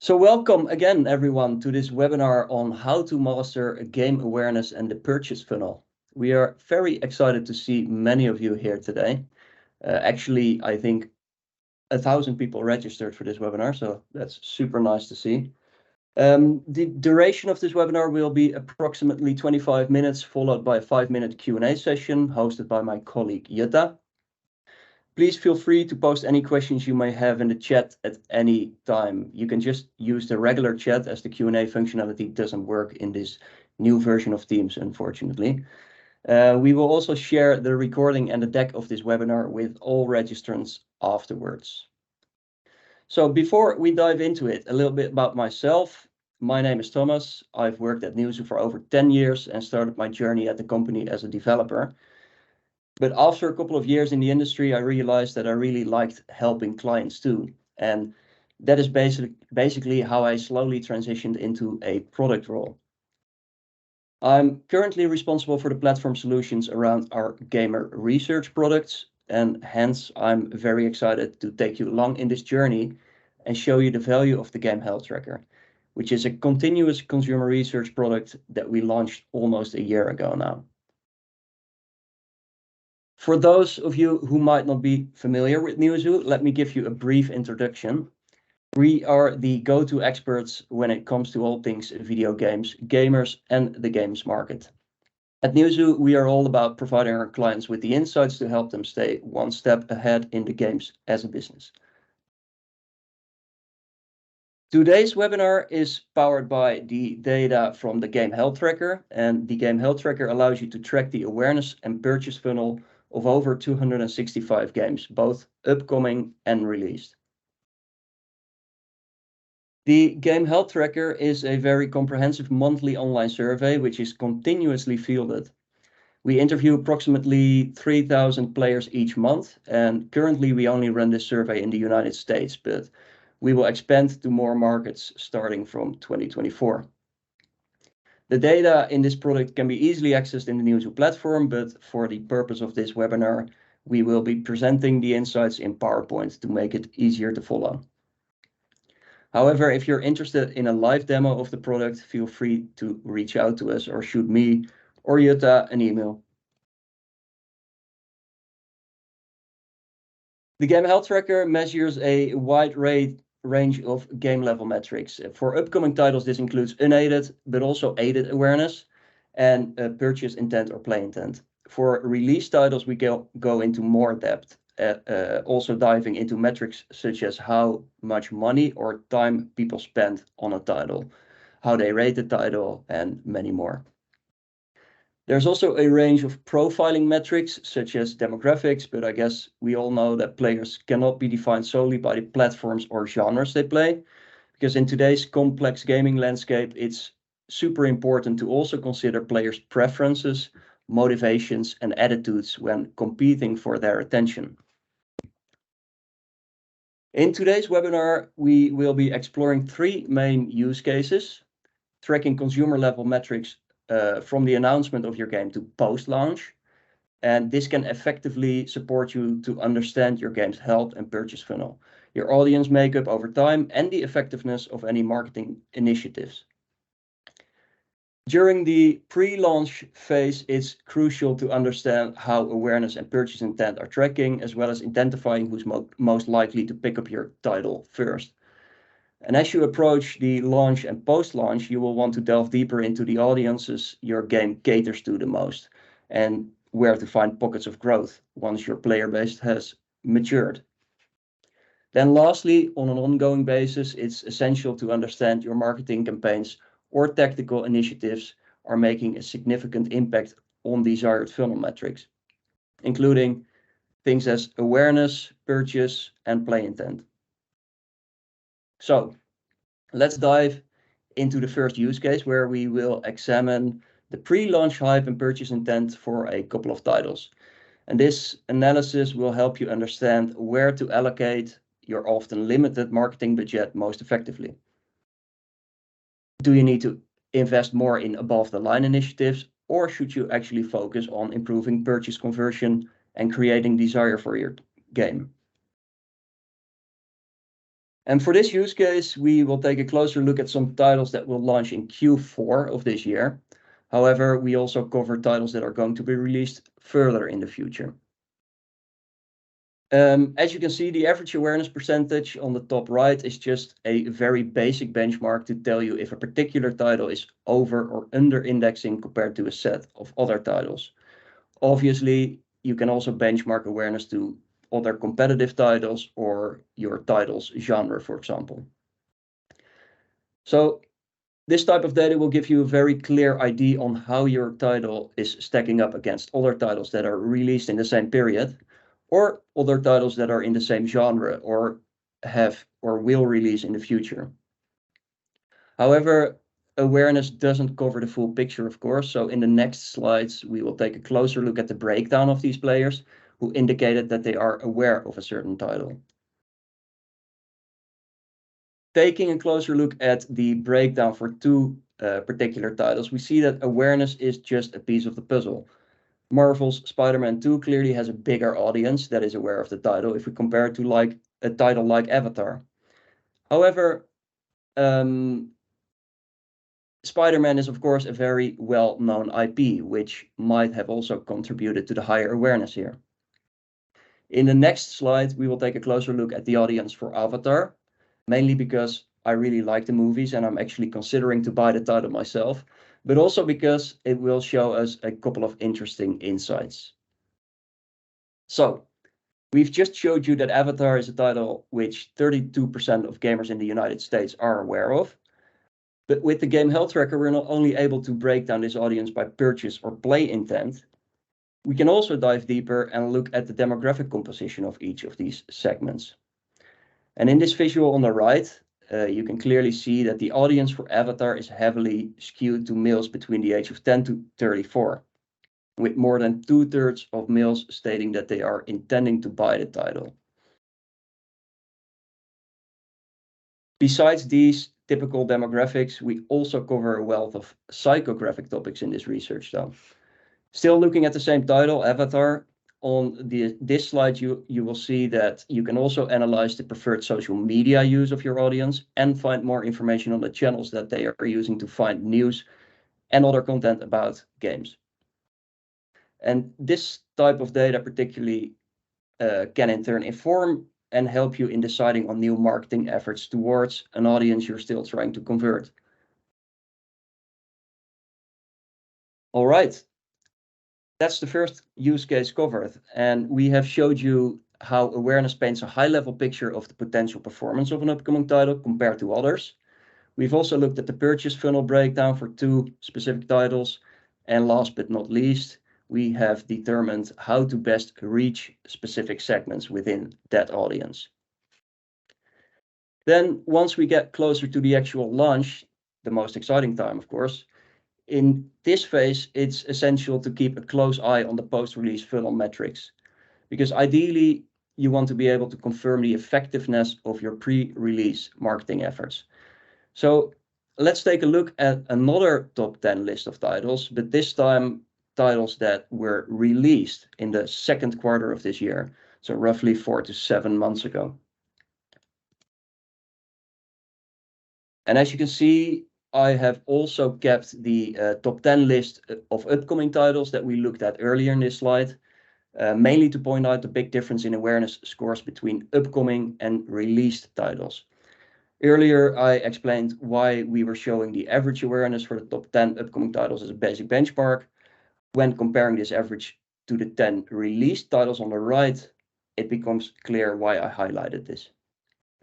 So welcome again, everyone, to this webinar on how to master game awareness and the purchase funnel. We are very excited to see many of you here today. Actually, I think 1,000 people registered for this webinar, so that's super nice to see. The duration of this webinar will be approximately 25 minutes, followed by a 5-minute Q&A session hosted by my colleague Jutta. Please feel free to post any questions you may have in the chat at any time. You can just use the regular chat as the Q&A functionality doesn't work in this new version of Teams, unfortunately. We will also share the recording and the deck of this webinar with all registrants afterwards. So before we dive into it, a little bit about myself. My name is Thomas. I've worked at Newzoo for over 10 years and started my journey at the company as a developer. But after a couple of years in the industry, I realized that I really liked helping clients too. And that is basically how I slowly transitioned into a product role. I'm currently responsible for the platform solutions around our gamer research products. And hence, I'm very excited to take you along in this journey and show you the value of the Game Health Tracker, which is a continuous consumer research product that we launched almost a year ago now. For those of you who might not be familiar with Newzoo, let me give you a brief introduction. We are the go-to experts when it comes to all things video games, gamers, and the games market. At Newzoo, we are all about providing our clients with the insights to help them stay one step ahead in the games as a business. Today's webinar is powered by the data from the Game Health Tracker, and the Game Health Tracker allows you to track the awareness and purchase funnel of over 265 games, both upcoming and released. The Game Health Tracker is a very comprehensive monthly online survey which is continuously fielded. We interview approximately 3,000 players each month, and currently we only run this survey in the United States, but we will expand to more markets starting from 2024. The data in this product can be easily accessed in the Newzoo platform, but for the purpose of this webinar, we will be presenting the insights in PowerPoint to make it easier to follow. However, if you're interested in a live demo of the product, feel free to reach out to us or shoot me or Jutta an email. The Game Health Tracker measures a wide range of game level metrics. For upcoming titles, this includes unaided, but also aided awareness and purchase intent or play intent. For release titles, we go into more depth, also diving into metrics such as how much money or time people spend on a title, how they rate the title, and many more. There's also a range of profiling metrics such as demographics, but I guess we all know that players cannot be defined solely by the platforms or genres they play, because in today's complex gaming landscape, it's super important to also consider players' preferences, motivations, and attitudes when competing for their attention. In today's webinar, we will be exploring 3 main use cases: tracking consumer level metrics from the announcement of your game to post-launch. And this can effectively support you to understand your game's health and purchase funnel, your audience makeup over time, and the effectiveness of any marketing initiatives. During the pre-launch phase, it's crucial to understand how awareness and purchase intent are tracking, as well as identifying who's most likely to pick up your title first. And as you approach the launch and post-launch, you will want to delve deeper into the audiences your game caters to the most, and where to find pockets of growth once your player base has matured. Then lastly, on an ongoing basis, it's essential to understand your marketing campaigns or tactical initiatives are making a significant impact on desired funnel metrics, including things as awareness, purchase, and play intent. So let's dive into the first use case, where we will examine the pre-launch hype and purchase intent for a couple of titles. And this analysis will help you understand where to allocate your often limited marketing budget most effectively. Do you need to invest more in above-the-line initiatives, or should you actually focus on improving purchase conversion and creating desire for your game? And for this use case, we will take a closer look at some titles that will launch in Q4 of this year. However, we also cover titles that are going to be released further in the future. As you can see, the average awareness percentage on the top right is just a very basic benchmark to tell you if a particular title is over or under indexing compared to a set of other titles. Obviously, you can also benchmark awareness to other competitive titles or your title's genre, for example. So this type of data will give you a very clear idea on how your title is stacking up against other titles that are released in the same period, or other titles that are in the same genre or have or will release in the future. However, awareness doesn't cover the full picture, of course. So in the next slides, we will take a closer look at the breakdown of these players who indicated that they are aware of a certain title. Taking a closer look at the breakdown for two particular titles, we see that awareness is just a piece of the puzzle. Marvel's Spider-Man 2 clearly has a bigger audience that is aware of the title if we compare it to like a title like Avatar. However, Spider-Man is of course a very well-known IP, which might have also contributed to the higher awareness here. In the next slide, we will take a closer look at the audience for Avatar, mainly because I really like the movies and I'm actually considering to buy the title myself, but also because it will show us a couple of interesting insights. So, we've just showed you that Avatar is a title which 32% of gamers in the United States are aware of. But with the game health tracker, we're not only able to break down this audience by purchase or play intent, we can also dive deeper and look at the demographic composition of each of these segments. And in this visual on the right, you can clearly see that the audience for Avatar is heavily skewed to males between the age of 10 to 34, with more than 2/3 of males stating that they are intending to buy the title. Besides these typical demographics, we also cover a wealth of psychographic topics in this research though. Still looking at the same title, Avatar, on this slide you will see that you can also analyze the preferred social media use of your audience and find more information on the channels that they are using to find news and other content about games. And this type of data particularly can in turn inform and help you in deciding on new marketing efforts towards an audience you're still trying to convert. All right, that's the first use case covered, and we have showed you how awareness paints a high-level picture of the potential performance of an upcoming title compared to others. We've also looked at the purchase funnel breakdown for two specific titles, and last but not least, we have determined how to best reach specific segments within that audience. Then once we get closer to the actual launch, the most exciting time, of course, in this phase, it's essential to keep a close eye on the post-release funnel metrics, because ideally you want to be able to confirm the effectiveness of your pre-release marketing efforts. So let's take a look at another top 10 list of titles, but this time titles that were released in the second quarter of this year, so roughly 4 to 7 months ago. And as you can see, I have also kept the top 10 list of upcoming titles that we looked at earlier in this slide, mainly to point out the big difference in awareness scores between upcoming and released titles. Earlier, I explained why we were showing the average awareness for the top 10 upcoming titles as a basic benchmark. When comparing this average to the 10 released titles on the right, it becomes clear why I highlighted this.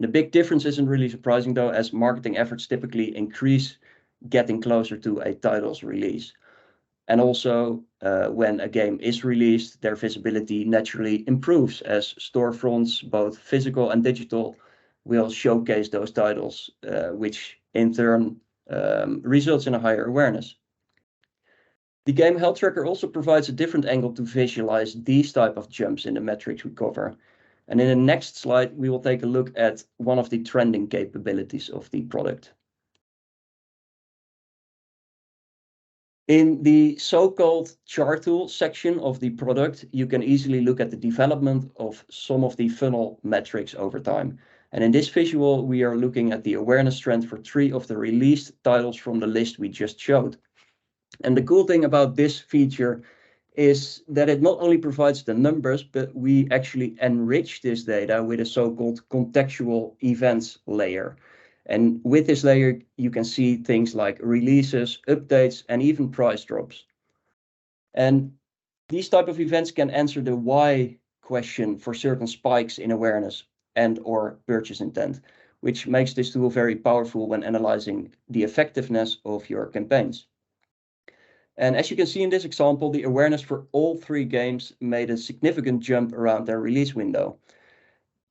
The big difference isn't really surprising though, as marketing efforts typically increase getting closer to a title's release. And also, when a game is released, their visibility naturally improves as storefronts, both physical and digital, will showcase those titles, which in turn results in a higher awareness. The game health tracker also provides a different angle to visualize these type of jumps in the metrics we cover. And in the next slide, we will take a look at one of the trending capabilities of the product. In the so-called chart tool section of the product, you can easily look at the development of some of the funnel metrics over time. And in this visual, we are looking at the awareness trend for 3 of the released titles from the list we just showed. And the cool thing about this feature is that it not only provides the numbers, but we actually enrich this data with a so-called contextual events layer. And with this layer, you can see things like releases, updates, and even price drops. And these type of events can answer the why question for certain spikes in awareness and or purchase intent, which makes this tool very powerful when analyzing the effectiveness of your campaigns. And as you can see in this example, the awareness for all 3 games made a significant jump around their release window.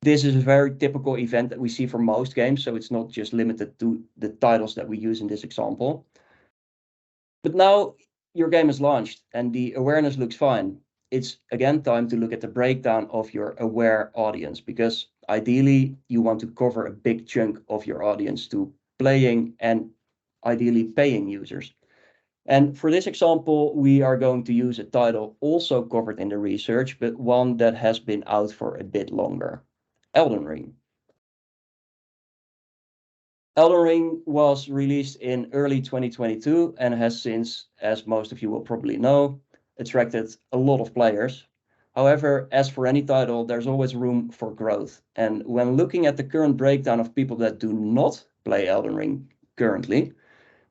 This is a very typical event that we see for most games, so it's not just limited to the titles that we use in this example. But now your game is launched and the awareness looks fine. It's again time to look at the breakdown of your aware audience, because ideally you want to cover a big chunk of your audience to playing and ideally paying users. And for this example, we are going to use a title also covered in the research, but one that has been out for a bit longer: Elden Ring. Elden Ring was released in early 2022 and has since, as most of you will probably know, attracted a lot of players. However, as for any title, there's always room for growth. And when looking at the current breakdown of people that do not play Elden Ring currently,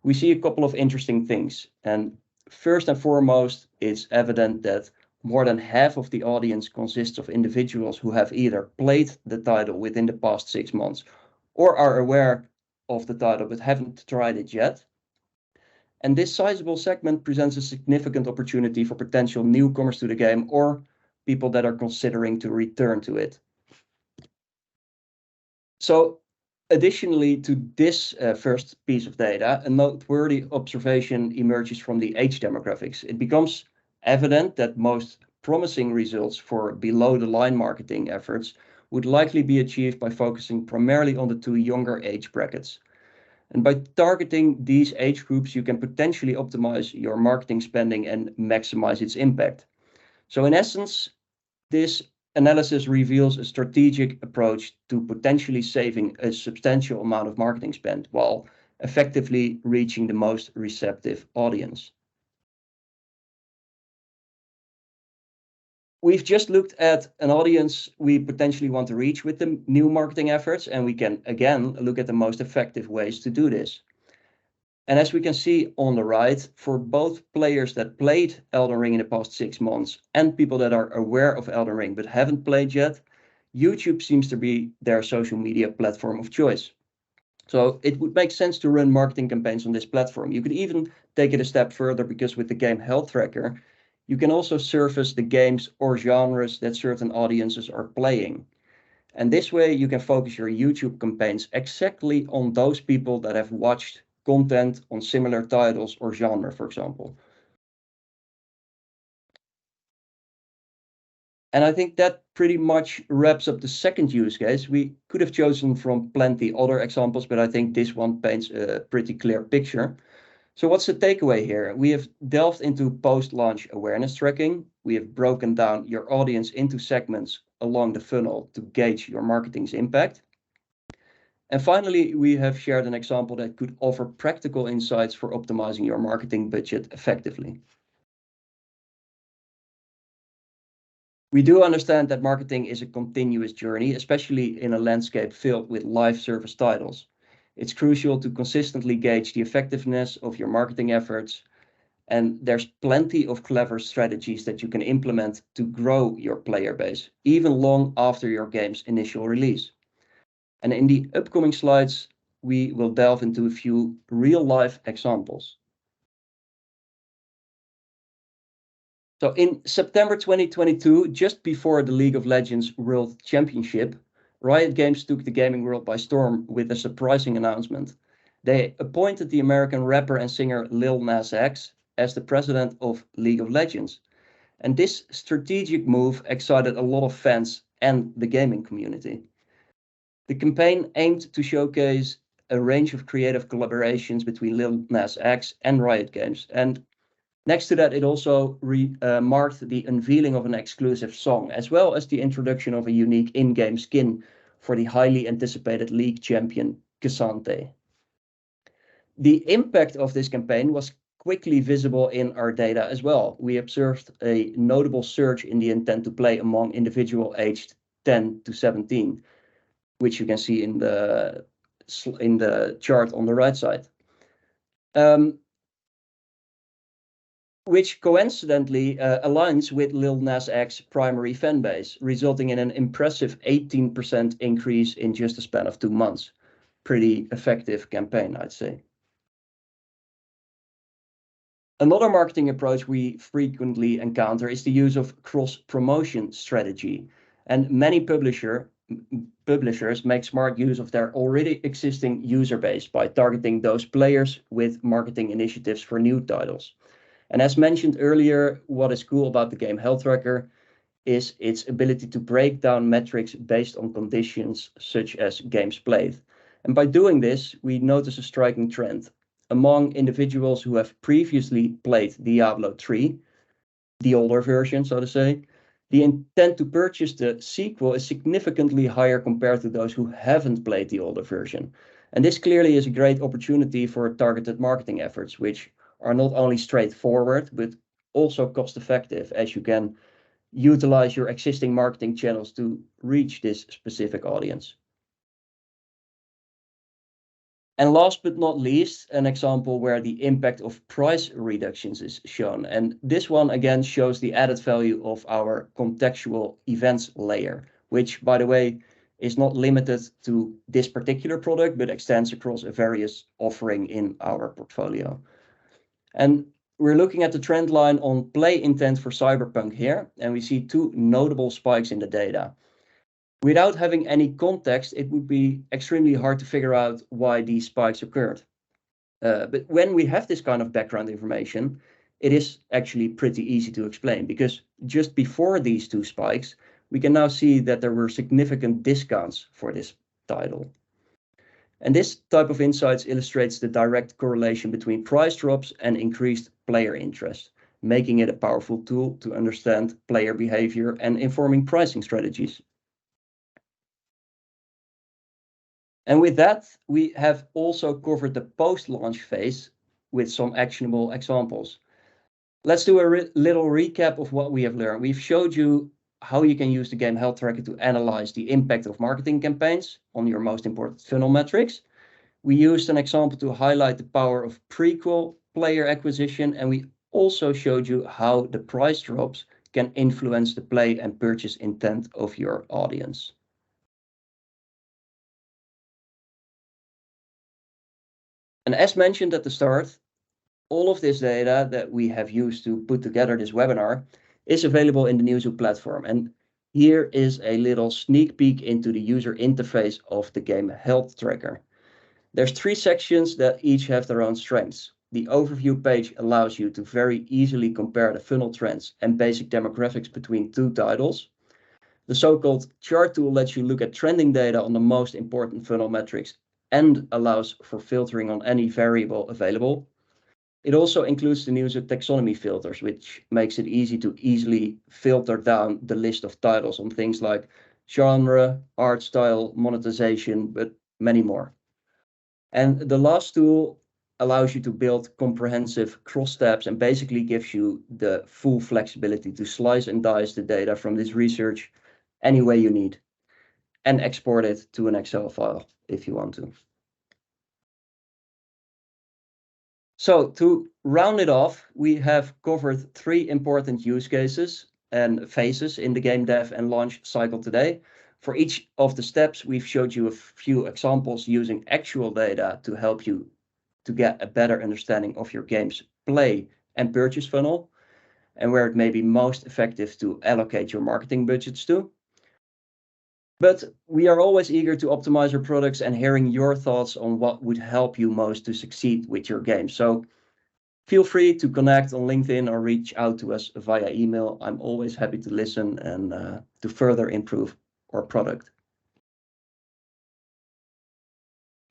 we see a couple of interesting things. And first and foremost, it's evident that more than half of the audience consists of individuals who have either played the title within the past 6 months or are aware of the title but haven't tried it yet. And this sizable segment presents a significant opportunity for potential newcomers to the game or people that are considering to return to it. So additionally to this first piece of data, a noteworthy observation emerges from the age demographics. It becomes evident that most promising results for below-the-line marketing efforts would likely be achieved by focusing primarily on the 2 younger age brackets. And by targeting these age groups, you can potentially optimize your marketing spending and maximize its impact. So in essence, this analysis reveals a strategic approach to potentially saving a substantial amount of marketing spend while effectively reaching the most receptive audience. We've just looked at an audience we potentially want to reach with the new marketing efforts, and we can again look at the most effective ways to do this. And as we can see on the right, for both players that played Elden Ring in the past 6 months and people that are aware of Elden Ring but haven't played yet, YouTube seems to be their social media platform of choice. So it would make sense to run marketing campaigns on this platform. You could even take it a step further, because with the game health tracker, you can also surface the games or genres that certain audiences are playing. And this way you can focus your YouTube campaigns exactly on those people that have watched content on similar titles or genre, for example. And I think that pretty much wraps up the second use case. We could have chosen from plenty other examples, but I think this one paints a pretty clear picture. So what's the takeaway here? We have delved into post-launch awareness tracking. We have broken down your audience into segments along the funnel to gauge your marketing's impact. And finally, we have shared an example that could offer practical insights for optimizing your marketing budget effectively. We do understand that marketing is a continuous journey, especially in a landscape filled with live service titles. It's crucial to consistently gauge the effectiveness of your marketing efforts, and there's plenty of clever strategies that you can implement to grow your player base, even long after your game's initial release. And in the upcoming slides, we will delve into a few real-life examples. So in September 2022, just before the League of Legends World Championship, Riot Games took the gaming world by storm with a surprising announcement. They appointed the American rapper and singer Lil Nas X as the president of League of Legends. And this strategic move excited a lot of fans and the gaming community. The campaign aimed to showcase a range of creative collaborations between Lil Nas X and Riot Games. And next to that, it also marked the unveiling of an exclusive song, as well as the introduction of a unique in-game skin for the highly anticipated league champion Casante. The impact of this campaign was quickly visible in our data as well. We observed a notable surge in the intent to play among individuals aged 10 to 17, which you can see in the chart on the right side. Which coincidentally aligns with Lil Nas X's primary fan base, resulting in an impressive 18% increase in just a span of 2 months. Pretty effective campaign, I'd say. Another marketing approach we frequently encounter is the use of cross-promotion strategy. And many publishers make smart use of their already existing user base by targeting those players with marketing initiatives for new titles. And as mentioned earlier, what is cool about the game health tracker is its ability to break down metrics based on conditions such as games played. And by doing this, we notice a striking trend. Among individuals who have previously played Diablo 3, the older version, so to say, the intent to purchase the sequel is significantly higher compared to those who haven't played the older version. And this clearly is a great opportunity for targeted marketing efforts, which are not only straightforward, but also cost effective, as you can utilize your existing marketing channels to reach this specific audience. And last but not least, an example where the impact of price reductions is shown. And this one again shows the added value of our contextual events layer, which, by the way, is not limited to this particular product, but extends across a various offering in our portfolio. And we're looking at the trend line on play intent for Cyberpunk here, and we see 2 notable spikes in the data. Without having any context, it would be extremely hard to figure out why these spikes occurred. But when we have this kind of background information, it is actually pretty easy to explain, because just before these 2 spikes, we can now see that there were significant discounts for this title. And this type of insights illustrates the direct correlation between price drops and increased player interest, making it a powerful tool to understand player behavior and informing pricing strategies. And with that, we have also covered the post-launch phase with some actionable examples. Let's do a little recap of what we have learned. We've showed you how you can use the game health tracker to analyze the impact of marketing campaigns on your most important funnel metrics. We used an example to highlight the power of prequel player acquisition, and we also showed you how the price drops can influence the play and purchase intent of your audience. And as mentioned at the start, all of this data that we have used to put together this webinar is available in the Newzoo platform. And here is a little sneak peek into the user interface of the game health tracker. There's 3 sections that each have their own strengths. The overview page allows you to very easily compare the funnel trends and basic demographics between 2 titles. The so-called chart tool lets you look at trending data on the most important funnel metrics and allows for filtering on any variable available. It also includes the Newzoo taxonomy filters, which makes it easy to easily filter down the list of titles on things like genre, art style, monetization, but many more. And the last tool allows you to build comprehensive cross tabs and basically gives you the full flexibility to slice and dice the data from this research any way you need and export it to an Excel file if you want to. So to round it off, we have covered 3 important use cases and phases in the game dev and launch cycle today. For each of the steps, we've showed you a few examples using actual data to help you to get a better understanding of your game's play and purchase funnel, and where it may be most effective to allocate your marketing budgets to. But we are always eager to optimize our products and hearing your thoughts on what would help you most to succeed with your game. So feel free to connect on LinkedIn or reach out to us via email. I'm always happy to listen and to further improve our product.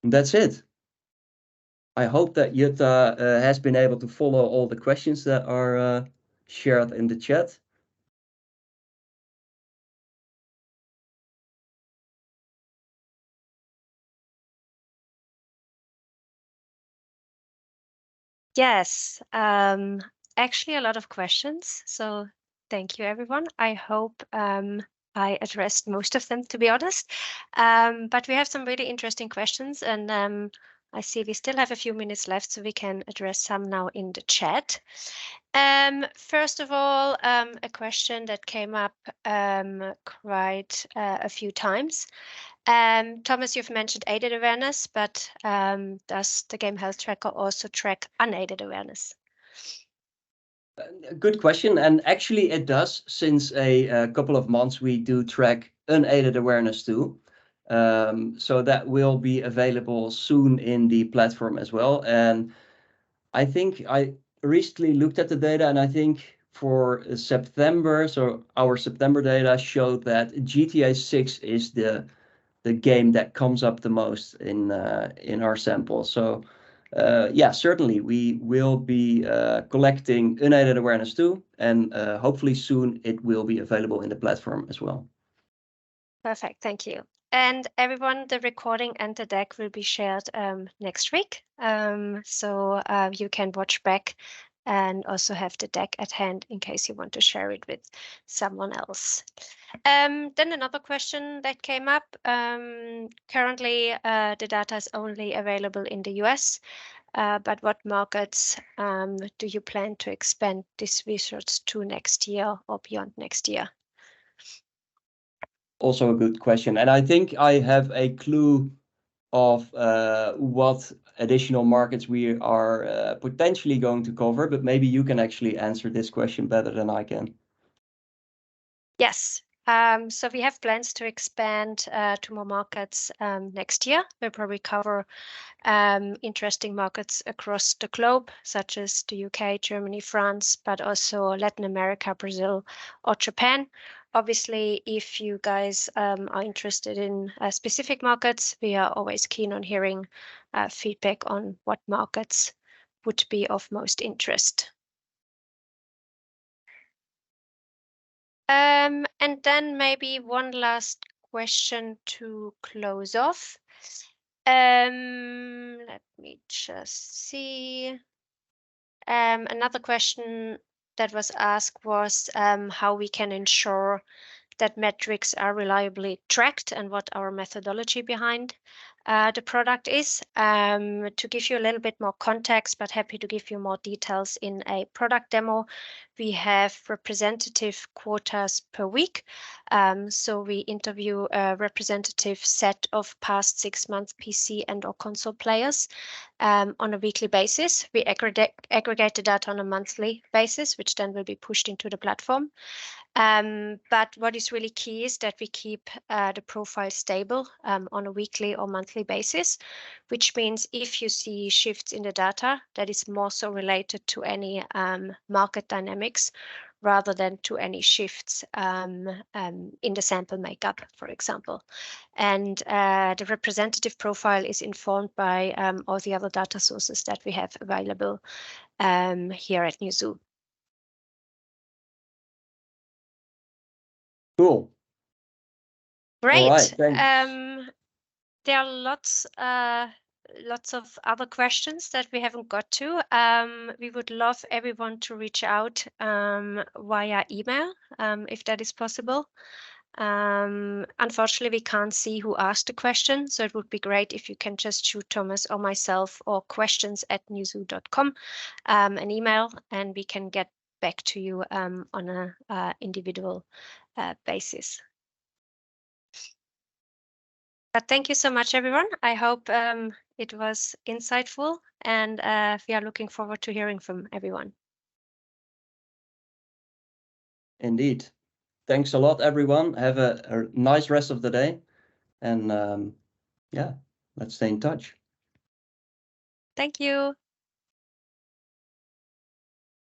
And that's it. I hope that Jutta has been able to follow all the questions that are shared in the chat. Yes, actually a lot of questions. So thank you, everyone. I hope I addressed most of them, to be honest. But we have some really interesting questions, and I see we still have a few minutes left, so we can address some now in the chat. First of all, a question that came up quite a few times. Thomas, you've mentioned aided awareness, but does the game health tracker also track unaided awareness? Good question, and actually it does. Since a couple of months we do track unaided awareness too. So that will be available soon in the platform as well. And I think I recently looked at the data, and I think for September, so our September data showed that GTA 6 is the game that comes up the most in our sample. So yeah, certainly we will be collecting unaided awareness too, and hopefully soon it will be available in the platform as well. Perfect, thank you. And everyone, the recording and the deck will be shared next week. So you can watch back and also have the deck at hand in case you want to share it with someone else. Then another question that came up. Currently, the data is only available in the US, but what markets do you plan to expand this research to next year or beyond next year? Also a good question, and I think I have a clue of what additional markets we are potentially going to cover, but maybe you can actually answer this question better than I can. Yes. So we have plans to expand to more markets next year. We'll probably cover interesting markets across the globe, such as the UK, Germany, France, but also Latin America, Brazil, or Japan. Obviously, if you guys are interested in specific markets, we are always keen on hearing feedback on what markets would be of most interest. And then maybe one last question to close off. Let me just see. Another question that was asked was how we can ensure that metrics are reliably tracked and what our methodology behind the product is. To give you a little bit more context, but happy to give you more details in a product demo, we have representative quotas per week. So we interview a representative set of past 6 months PC and or console players on a weekly basis. We aggregate the data on a monthly basis, which then will be pushed into the platform. But what is really key is that we keep the profile stable on a weekly or monthly basis, which means if you see shifts in the data, that is more so related to any market dynamics rather than to any shifts in the sample makeup, for example. And the representative profile is informed by all the other data sources that we have available here at Newzoo. Cool. Great. All right, thanks. There are lots of other questions that we haven't got to. We would love everyone to reach out via email if that is possible. Unfortunately, we can't see who asked the question, so it would be great if you can just shoot Thomas or myself or questions@newzoo.com an email, and we can get back to you on an individual basis. But thank you so much, everyone. I hope it was insightful, and we are looking forward to hearing from everyone. Indeed. Thanks a lot, everyone. Have a nice rest of the day. And yeah, let's stay in touch. Thank you.